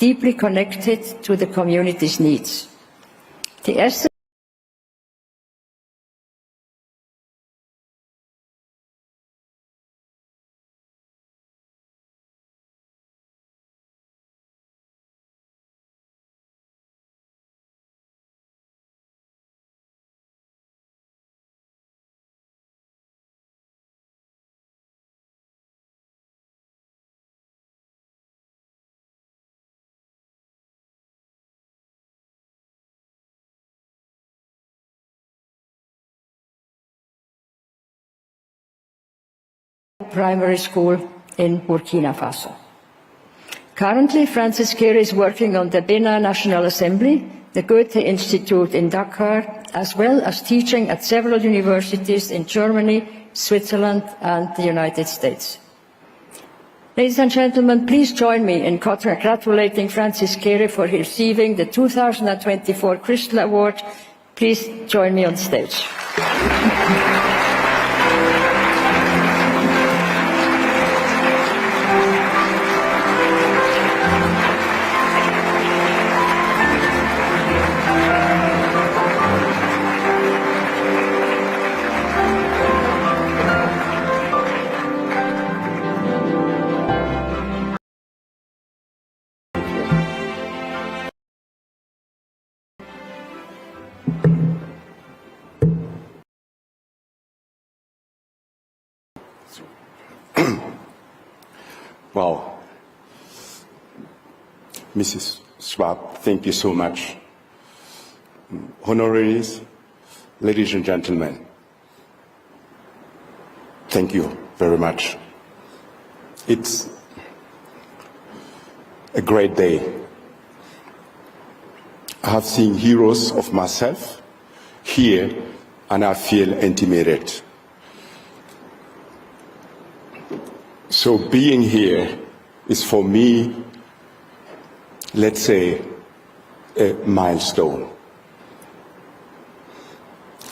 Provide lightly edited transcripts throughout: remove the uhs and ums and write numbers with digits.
deeply connected to the community's needs. The essence primary school in Burkina Faso. Currently, Francis Kere is working on the Benin National Assembly, the Goethe Institute in Dakar, as well as teaching at several universities in Germany, Switzerland, and the United States. Ladies and gentlemen, please join me in congratulating Francis Kere for receiving the 2024 Crystal Award. Please join me on stage. Wow. Mrs. Schwab, thank you so much. Honoraries, ladies and gentlemen, thank you very much. It's a great day. I have seen heroes of myself here, and I feel intimidated. So being here is for me, let's say, a milestone.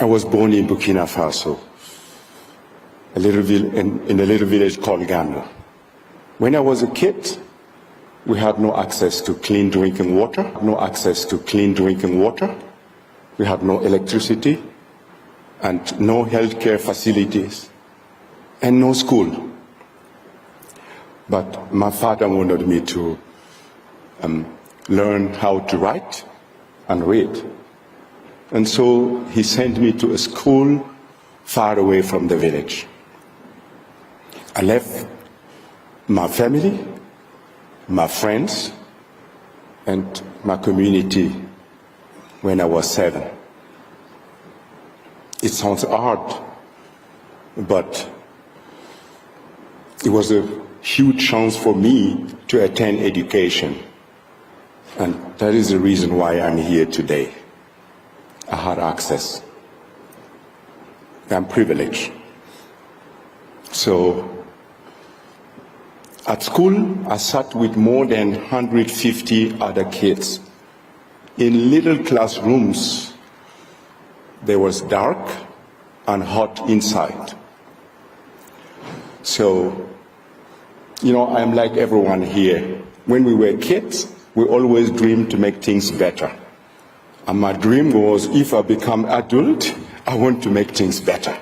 I was born in Burkina Faso, in a little village called Gando. When I was a kid, we had no access to clean drinking water, We had no electricity and no healthcare facilities and no school. But my father wanted me to learn how to write and read. And so he sent me to a school far away from the village. I left my family, my friends, and my community when I was 7. It sounds hard, but it was a huge chance for me to attend education. And that is the reason why I'm here today. I had access. I'm privileged. So at school, I sat with more than 150 other kids in little classrooms. There was dark and hot inside. So, you know, I'm like everyone here. When we were kids, we always dreamed to make things better. And my dream was, if I become adult, I want to make things better.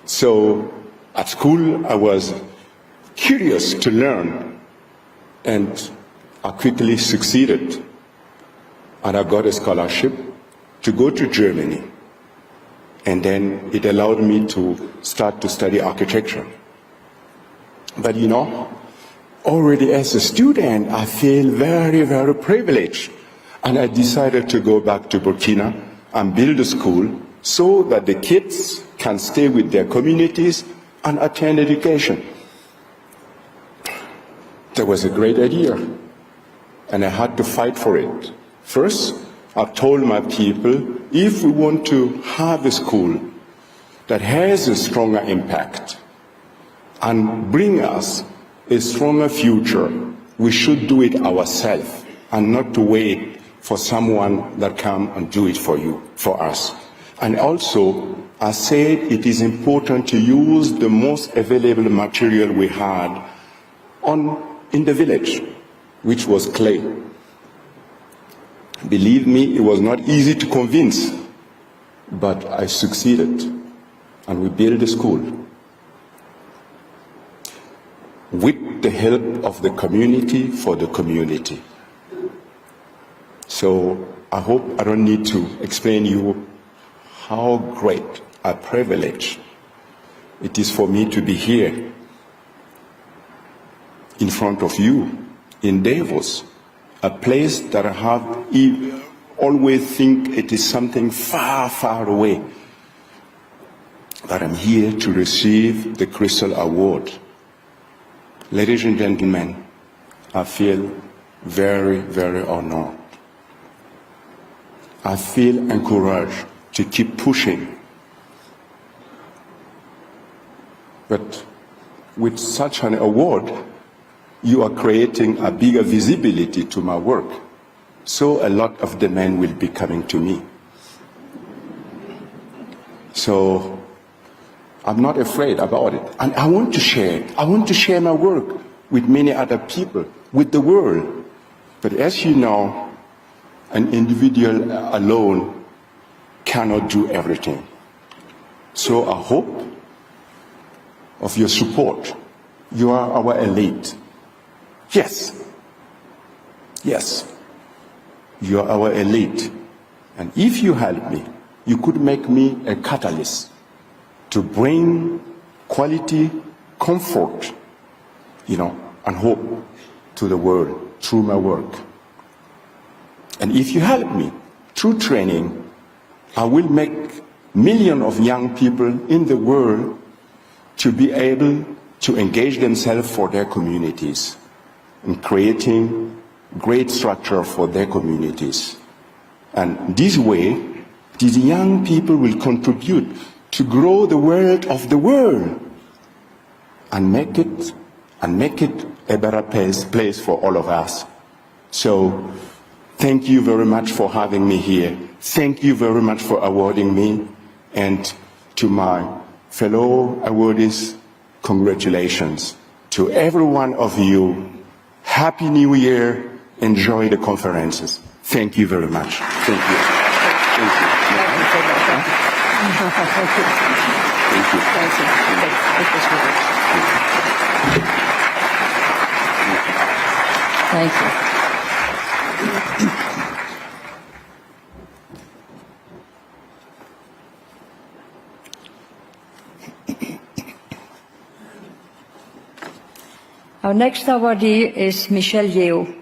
So at school, I was curious to learn, and I quickly succeeded. And I got a scholarship to go to Germany. And then it allowed me to start to study architecture. But you know, already as a student, I feel very, very privileged. And I decided to go back to Burkina and build a school so that the kids can stay with their communities and attend education. That was a great idea, and I had to fight for it. First, I told my people, if we want to have a school that has a stronger impact and bring us a stronger future, we should do it ourselves and not to wait for someone that come and do it for us. And also, I said it is important to use the most available material we had in the village, which was clay. Believe me, it was not easy to convince, but I succeeded, and we built a school with the help of the community for the community. So I hope I don't need to explain you how great a privilege it is for me to be here in front of you in Davos, a place that I have always think it is something far, far away. But I'm here to receive the Crystal Award. Ladies and gentlemen, I feel very, very honored. I feel encouraged to keep pushing. But with such an award, you are creating a bigger visibility to my work. So a lot of the men will be coming to me. So I'm not afraid about it. And I want to share it. I want to share my work with many other people, with the world. But as you know, an individual alone cannot do everything. So I hope of your support. You are our elite. Yes. Yes. You are our elite. And if you help me, you could make me a catalyst to bring quality, comfort, and hope to the world through my work. And if you help me through training, I will make millions of young people in the world to be able to engage themselves for their communities in creating great structure for their communities. And this way, these young people will contribute to grow the world of the world and make it a better place for all of us. So thank you very much for having me here. Thank you very much for awarding me. And to my fellow awardees, congratulations. To every one of you, Happy New Year. Enjoy the conferences. Thank you very much. Thank you. Thank you. Thank you. Thank you. Our next awardee is Michelle Yeoh.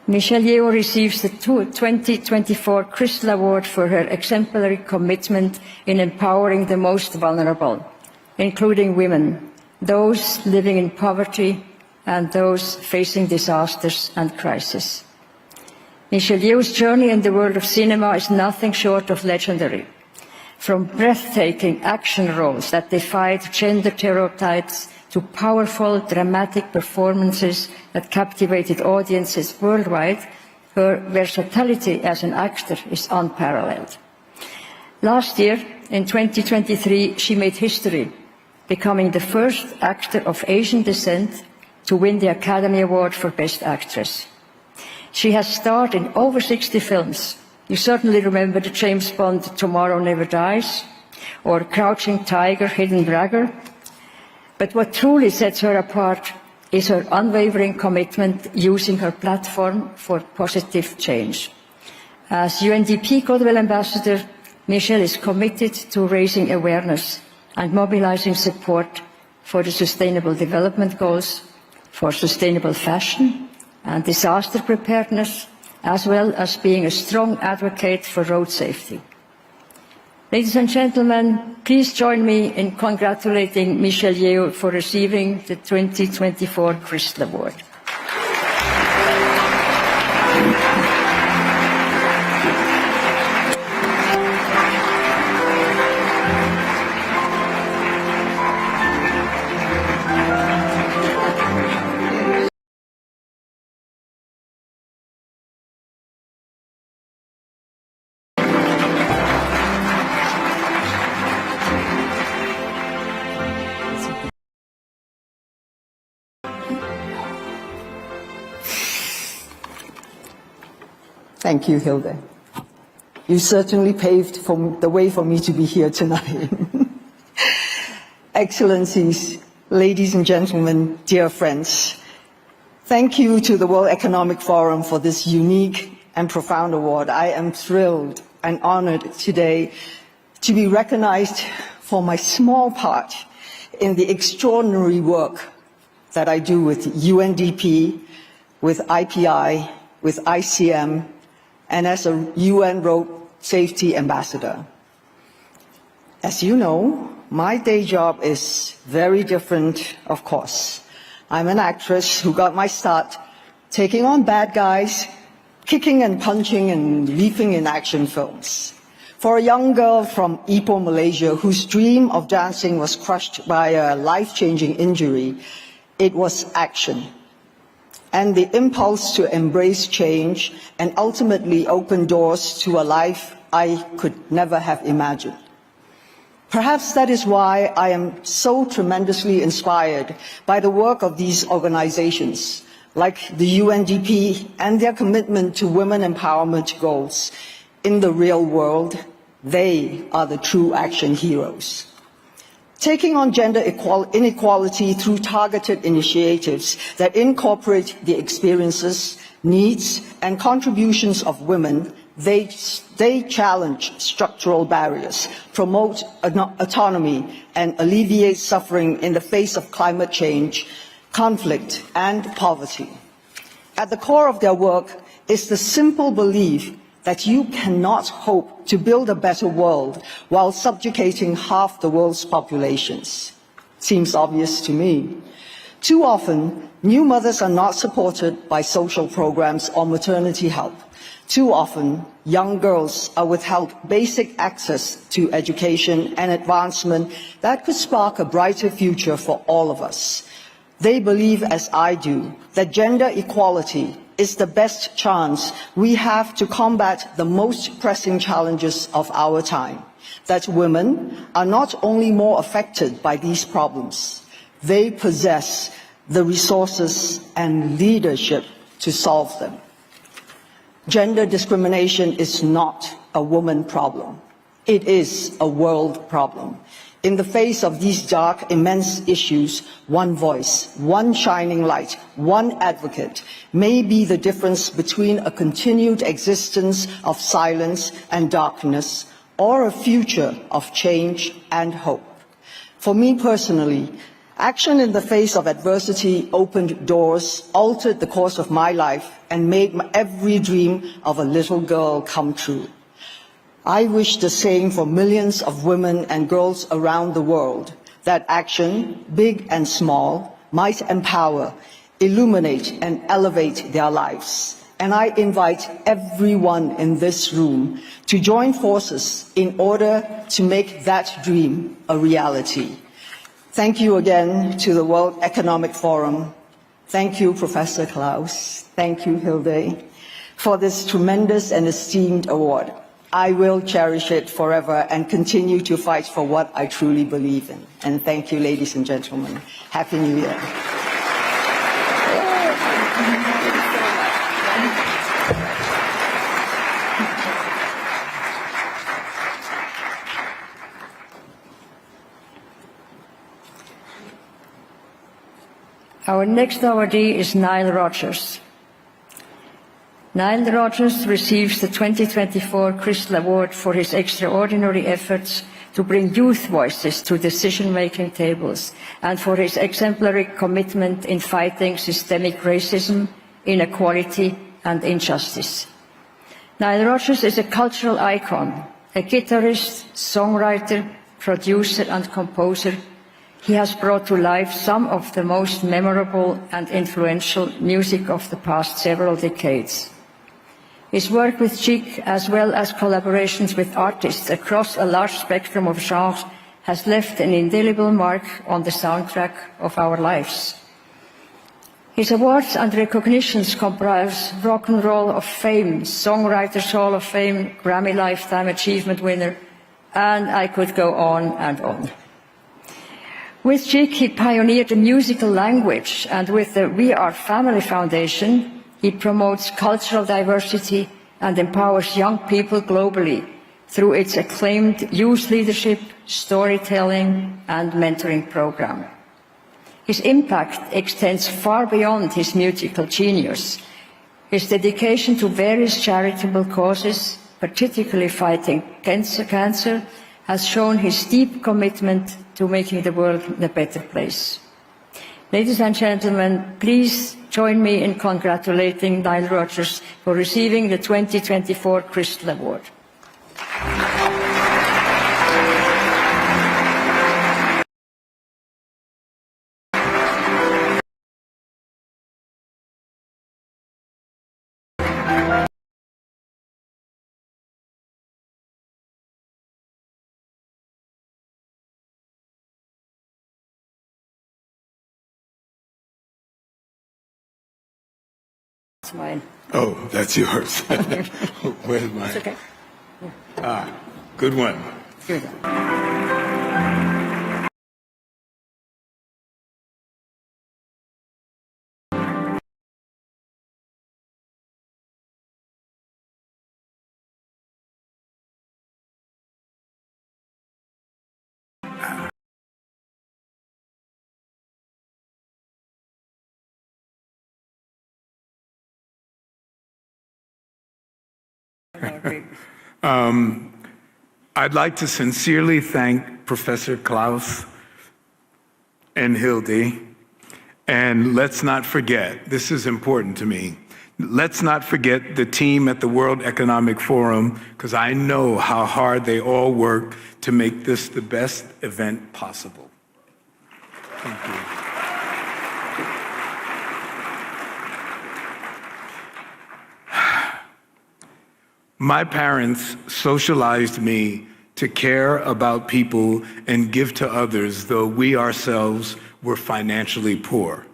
Michelle Yeoh receives the 2024 Crystal Award for her exemplary commitment in empowering the most vulnerable, including women, those living in poverty, and those facing disasters and crisis. Michelle Yeoh's journey in the world of cinema is nothing short of legendary. From breathtaking action roles that defied gender stereotypes to powerful, dramatic performances that captivated audiences worldwide, her versatility as an actor is unparalleled. Last year, in 2023, she made history, becoming the first actor of Asian descent to win the Academy Award for Best Actress. She has starred in over 60 films. You certainly remember the James Bond Tomorrow Never Dies, or Crouching Tiger, Hidden Dragon. But what truly sets her apart is her unwavering commitment using her platform for positive change. As UNDP Goodwill Ambassador, Michelle is committed to raising awareness and mobilizing support for the Sustainable Development Goals, for sustainable fashion and disaster preparedness, as well as being a strong advocate for road safety. Ladies and gentlemen, please join me in congratulating Michelle Yeoh for receiving the 2024 Crystal Award. Thank you, Hilde. You certainly paved the way for me to be here tonight. Excellencies, ladies and gentlemen, dear friends, thank you to the World Economic Forum for this unique and profound award. I am thrilled and honored today to be recognized for my small part in the extraordinary work that I do with UNDP, with IPI, with ICM, and as a UN Road Safety Ambassador. As you know, my day job is very different, of course. I'm an actress who got my start taking on bad guys, kicking and punching and leaping in action films. For a young girl from Ipoh, Malaysia, whose dream of dancing was crushed by a life-changing injury, it was action. And the impulse to embrace change and ultimately open doors to a life I could never have imagined. Perhaps that is why I am so tremendously inspired by the work of these organizations, like the UNDP and their commitment to women empowerment goals. In the real world, they are the true action heroes. Taking on gender inequality through targeted initiatives that incorporate the experiences, needs, and contributions of women, they challenge structural barriers, promote autonomy, and alleviate suffering in the face of climate change, conflict, and poverty. At the core of their work is the simple belief that you cannot hope to build a better world while subjugating half the world's populations. Seems obvious to me. Too often, new mothers are not supported by social programs or maternity help. Too often, young girls are withheld basic access to education and advancement that could spark a brighter future for all of us. They believe, as I do, that gender equality is the best chance we have to combat the most pressing challenges of our time, that women are not only more affected by these problems, they possess the resources and leadership to solve them. Gender discrimination is not a woman problem. It is a world problem. In the face of these dark, immense issues, one voice, one shining light, one advocate may be the difference between a continued existence of silence and darkness or a future of change and hope. For me personally, action in the face of adversity opened doors, altered the course of my life, and made every dream of a little girl come true. I wish the same for millions of women and girls around the world, that action, big and small, might empower, illuminate, and elevate their lives. And I invite everyone in this room to join forces in order to make that dream a reality. Thank you again to the World Economic Forum. Thank you, Professor Klaus. Thank you, Hilde, for this tremendous and esteemed award. I will cherish it forever and continue to fight for what I truly believe in. And thank you, ladies and gentlemen. Happy New Year. Our next awardee is Nile Rodgers. Nile Rodgers receives the 2024 Crystal Award for his extraordinary efforts to bring youth voices to decision-making tables and for his exemplary commitment in fighting systemic racism, inequality, and injustice. Nile Rodgers is a cultural icon, a guitarist, songwriter, producer, and composer. He has brought to life some of the most memorable and influential music of the past several decades. His work with Chic, as well as collaborations with artists across a large spectrum of genres, has left an indelible mark on the soundtrack of our lives. His awards and recognitions comprise Rock and Roll of Fame, Songwriters Hall of Fame, Grammy Lifetime Achievement winner, and I could go on and on. With Chic, he pioneered the musical language, and with the We Are Family Foundation, he promotes cultural diversity and empowers young people globally through its acclaimed youth leadership, storytelling, and mentoring program. His impact extends far beyond his musical genius. His dedication to various charitable causes, particularly fighting cancer, has shown his deep commitment to making the world a better place. Ladies and gentlemen, please join me in congratulating Nile Rodgers for receiving the 2024 Crystal Award. It's mine. Oh, that's yours. Where's mine? It's okay. Ah, good one. Good. I'd like to sincerely thank Professor Klaus and Hilde. And let's not forget, this is important to me, let's not forget the team at the World Economic Forum, because I know how hard they all work to make this the best event possible. Thank you. My parents socialized me to care about people and give to others, though we ourselves were financially poor.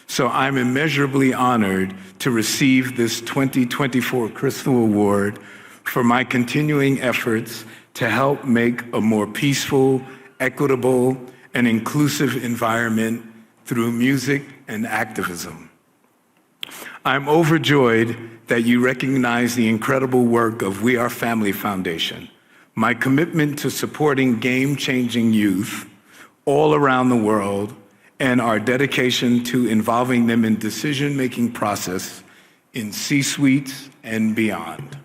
So I'm immeasurably honored to receive this 2024 Crystal Award for my continuing efforts to help make a more peaceful, equitable, and inclusive environment through music and activism. I'm overjoyed that you recognize the incredible work of We Are Family Foundation, my commitment to supporting game-changing youth all around the world, and our dedication to involving them in decision-making process in C-suites and beyond.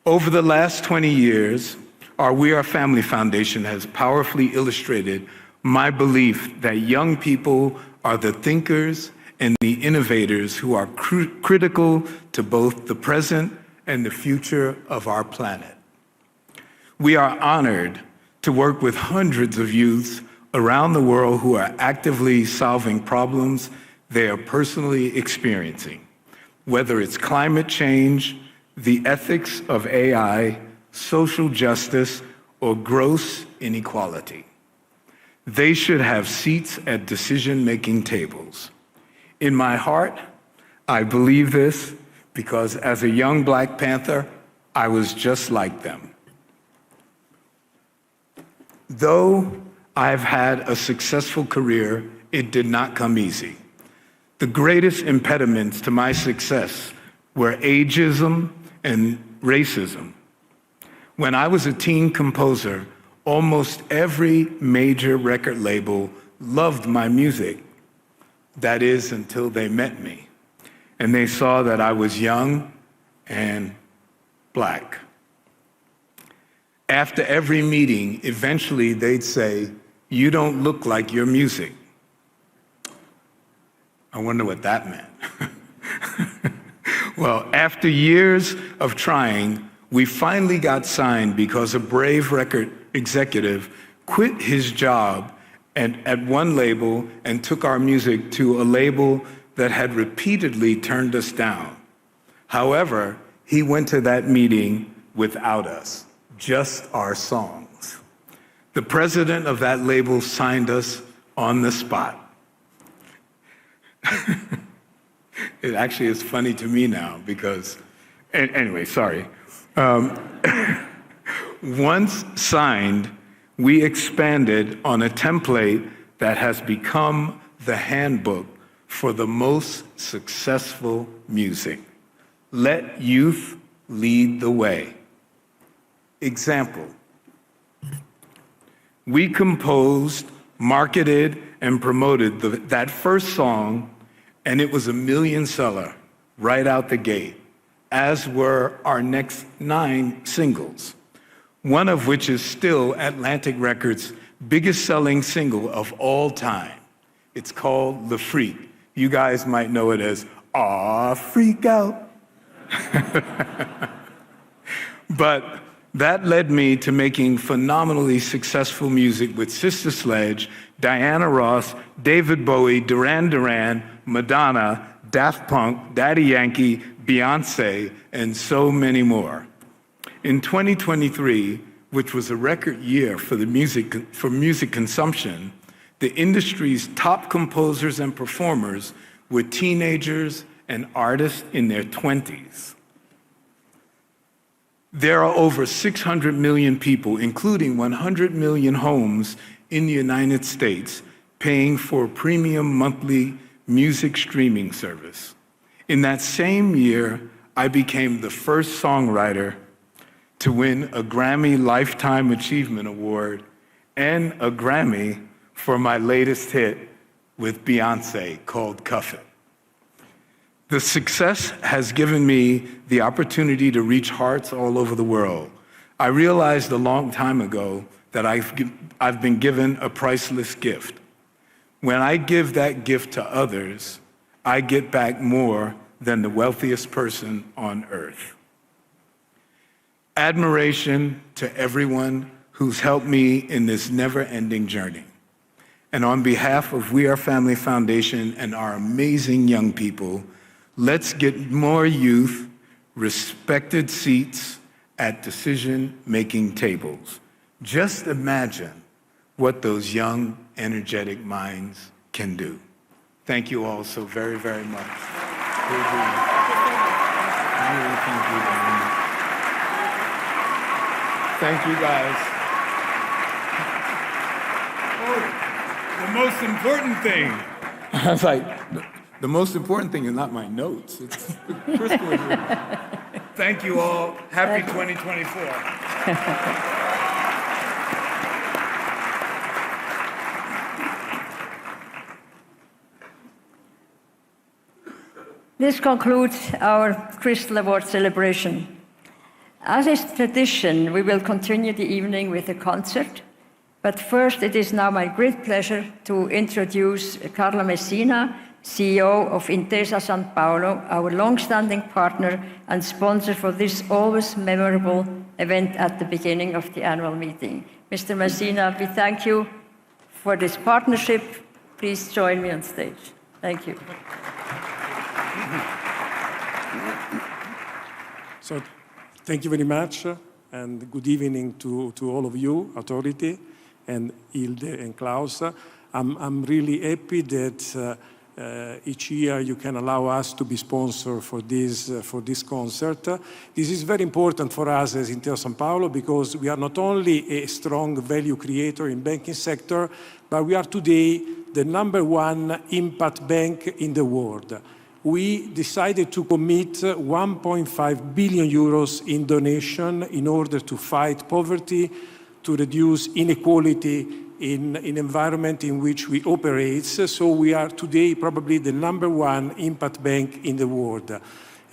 Over the last 20 years, our We Are Family Foundation has powerfully illustrated my belief that young people are the thinkers and the innovators who are critical to both the present and the future of our planet. We are honored to work with hundreds of youths around the world who are actively solving problems they are personally experiencing, whether it's climate change, the ethics of AI, social justice, or gross inequality. They should have seats at decision-making tables. In my heart, I believe this because as a young Black Panther, I was just like them. Though I've had a successful career, it did not come easy. The greatest impediments to my success were ageism and racism. When I was a teen composer, almost every major record label loved my music. That is, until they met me, and they saw that I was young and Black. After every meeting, eventually they'd say, "You don't look like your music." I wonder what that meant. Well, after years of trying, we finally got signed because a brave record executive quit his job at one label and took our music to a label that had repeatedly turned us down. However, he went to that meeting without us, just our songs. The president of that label signed us on the spot. It actually is funny to me now because, anyway, sorry. Once signed, we expanded on a template that has become the handbook for the most successful music, Let youth lead the way. Example. We composed, marketed, and promoted that first song, and it was a million seller right out the gate, as were our next 9 singles, one of which is still Atlantic Records' biggest selling single of all time. It's called The Freak. You guys might know it as Aw, Freak Out. But that led me to making phenomenally successful music with Sister Sledge, Diana Ross, David Bowie, Duran Duran, Madonna, Daft Punk, Daddy Yankee, Beyonce, and so many more. In 2023, which was a record year for music consumption, the industry's top composers and performers were teenagers and artists in their 20s. There are over 600 million people, including 100 million homes in the United States, paying for a premium monthly music streaming service. In that same year, I became the first songwriter to win a Grammy Lifetime Achievement Award and a Grammy for my latest hit with Beyonce called Cuff It. The success has given me the opportunity to reach hearts all over the world. I realized a long time ago that I've been given a priceless gift. When I give that gift to others, I get back more than the wealthiest person on earth. Admiration to everyone who's helped me in this never-ending journey. And on behalf of We Are Family Foundation and our amazing young people, let's get more youth respected seats at decision-making tables. Just imagine what those young, energetic minds can do. Thank you all so very, very much. Really thank you. Thank you, guys. Oh, the most important thing. I was like, the most important thing is not my notes. It's Crystal. Thank you all. Happy 2024. This concludes our Crystal Award celebration. As is tradition, we will continue the evening with a concert. But first, it is now my great pleasure to introduce Carla Messina, CEO of Intesa Sanpaolo, our long-standing partner and sponsor for this always memorable event at the beginning of the annual meeting. Mr. Messina, we thank you for this partnership. Please join me on stage. Thank you. So, thank you very much, and good evening to all of you, Authority, and Hilde and Klaus. I'm really happy that each year you can allow us to be sponsor for this concert. This is very important for us as Intesa Sanpaolo because we are not only a strong value creator in banking sector, but we are today the #1 impact bank in the world. We decided to commit 1.5 billion euros in donation in order to fight poverty, to reduce inequality in an environment in which we operate. So we are today probably the #1 impact bank in the world.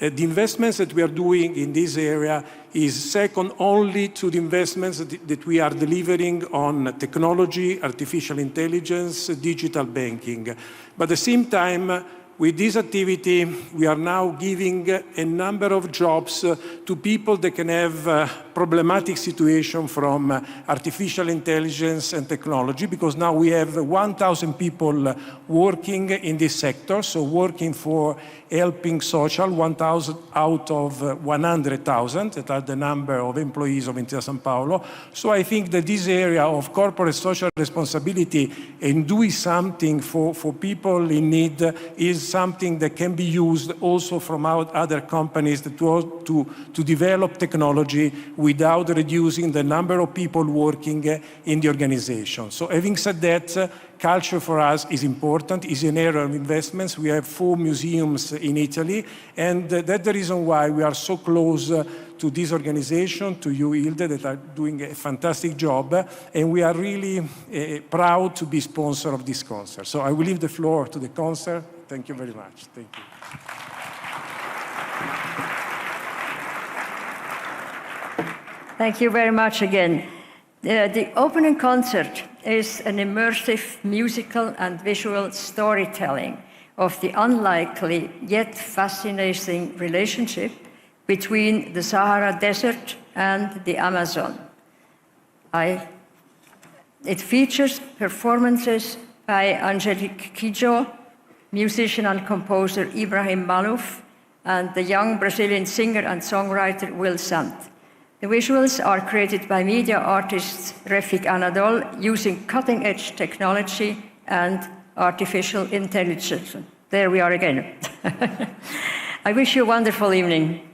The investments that we are doing in this area is second only to the investments that we are delivering on technology, artificial intelligence, digital banking. But at the same time, with this activity, we are now giving a number of jobs to people that can have problematic situation from artificial intelligence and technology, because now we have 1,000 people working in this sector, so working for helping social, 1,000 out of 100,000, that are the number of employees of Intesa Sanpaolo. So I think that this area of corporate social responsibility and doing something for people in need is something that can be used also from other companies to develop technology without reducing the number of people working in the organization. So having said that, culture for us is important, is an area of investments. We have 4 museums in Italy, and that's the reason why we are so close to this organization, to you, Hilde, that are doing a fantastic job, and we are really proud to be sponsor of this concert. So I will leave the floor to the concert. Thank you very much. Thank you. Thank you very much again. The opening concert is an immersive musical and visual storytelling of the unlikely yet fascinating relationship between the Sahara Desert and the Amazon. It features performances by Angelique Kidjo, musician and composer Ibrahim Malouf, and the young Brazilian singer and songwriter Will Sant. The visuals are created by media artist Refik Anadol using cutting-edge technology and artificial intelligence. There we are again. I wish you a wonderful evening.